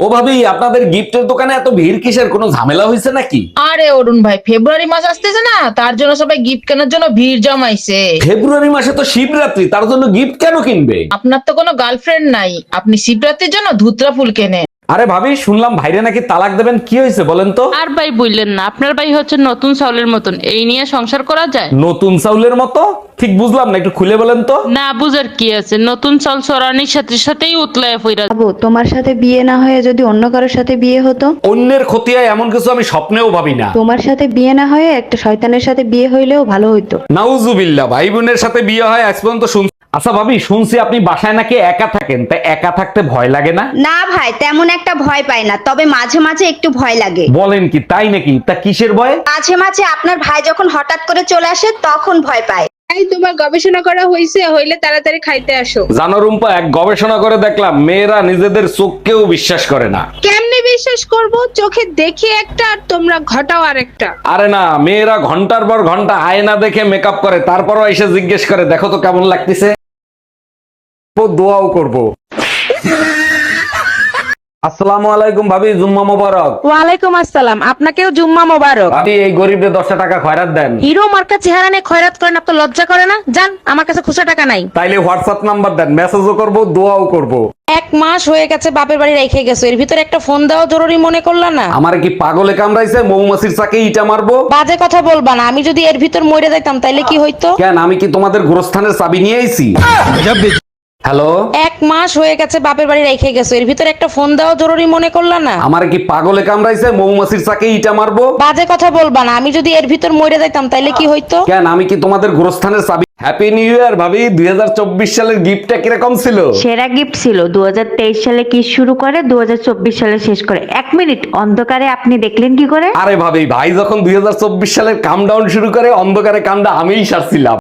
ও ভাবি, আপনাদের গিফটের দোকানে এত ভিড় কিসের? কোনো ঝামেলা হয়েছে নাকি? আরে অরুণ ভাই, ফেব্রুয়ারি মাস আসতেছে না, তার জন্য সবাই গিফট কেনার জন্য ভিড় জমাইছে। ফেব্রুয়ারি মাসে তো শিবরাত্রি, তার জন্য গিফট কেন কিনবে? আপনার তো কোনো গার্লফ্রেন্ড নাই, আপনি শিবরাত্রির জন্য ধুতরা ফুল কেনেন। আরে ভাবি, শুনলাম ভাইরে নাকি তালাক দেবেন, কি হয়েছে বলেন তো? আর ভাই বললেন না, আপনার ভাই হচ্ছে নতুন চাউলের মতন, এই নিয়ে সংসার করা যায়? নতুন চাউলের মতো? ঠিক বুঝলাম না, একটু খুলে বলেন তো। না বুঝার কি আছে, নতুন চাল চড়ানির সাথে সাথেই উতলায় ফিরা। বাবু, তোমার সাথে বিয়ে না হয়ে যদি অন্য কারোর সাথে বিয়ে হতো? অন্যের ক্ষতি হয় এমন কিছু আমি স্বপ্নেও ভাবি না। তোমার সাথে বিয়ে না হয়ে একটা শয়তানের সাথে বিয়ে হইলেও ভালো হইতো। নাউজুবিল্লাহ, ভাই বোনের সাথে বিয়ে হয় আজ পর্যন্ত শুন। আচ্ছা ভাবি, শুনছি আপনি বাসায় নাকি একা থাকেন, তা একা থাকতে ভয় লাগে না? না ভাই, তেমন একটা ভয় পাই না, তবে মাঝে মাঝে একটু ভয় লাগে। বলেন কি, তাই নাকি? তা কিসের ভয়? মাঝে মাঝে আপনার ভাই যখন হঠাৎ করে চলে আসে তখন ভয় পায়। এই তোমার গবেষণা করা হইলে তাড়াতাড়ি খাইতে আসো। জানো রুম্পা, এক গবেষণা করে দেখলাম মেয়েরা নিজেদের চোখকেও বিশ্বাস করে না। কেমনে বিশ্বাস করব? চোখে দেখি একটা আর তোমরা ঘটাও আরেকটা। আরে না, মেয়েরা ঘন্টার পর ঘন্টা আয়না দেখে মেকআপ করে, তারপরও এসে জিজ্ঞেস করে দেখো তো কেমন লাগতেছে। দোয়াও করব। আসসালামু আলাইকুম ভাবি, জুম্মা মোবারক। ওয়ালাইকুম আসসালাম, আপনাকেও জুম্মা মোবারক। ভাবি, এই গরিবদের 10 টাকা খয়রাত দেন। হিরো মার্কা চেহারা নিয়ে খয়রাত করেন, আপনার লজ্জা করে না? যান, আমার কাছে খুচরা টাকা নাই। তাইলে হোয়াটসঅ্যাপ নাম্বার দেন, মেসেজও করব, দোয়াও করব। 1 মাস হয়ে গেছে বাপের বাড়ি রেখে গেছো, এর ভিতরে একটা ফোন দেওয়া জরুরি মনে করলা না? আমার কি পাগলে কামড়াইছে? মৌমাছির চাকে ইটা মারবো? বাজে কথা বলবা না, আমি যদি এর ভিতর মরে যাইতাম তাইলে কি হইতো? কেন, আমি কি তোমাদের গোরস্থানের চাবি নিয়ে আইছি? হ্যালো, 1 মাস হয়ে গেছে বাপের বাড়ি রেখে গেছো, এর ভিতরে একটা ফোন দেওয়া জরুরি মনে করলা না? আমার কি পাগলে কামড়াইছে? মৌমাছির চাকে ইটা মারবো? বাজে কথা বলবা না, আমি যদি এর ভিতর মরে যাইতাম তাইলে কি হইতো? কেন, আমি কি তোমাদের গোরস্থানের চাবি? হ্যাপি নিউ ইয়ার ভাবি, 2024 সালের গিফটটা কিরকম ছিল? সেরা গিফট ছিল। 2023 সালে কি শুরু করে 2024 সালে শেষ করে। 1 মিনিট, অন্ধকারে আপনি দেখলেন কি করে? আরে ভাবি, ভাই যখন 2024 সালের কাম ডাউন শুরু করে, অন্ধকারে কামটা আমিই সারছিলাম।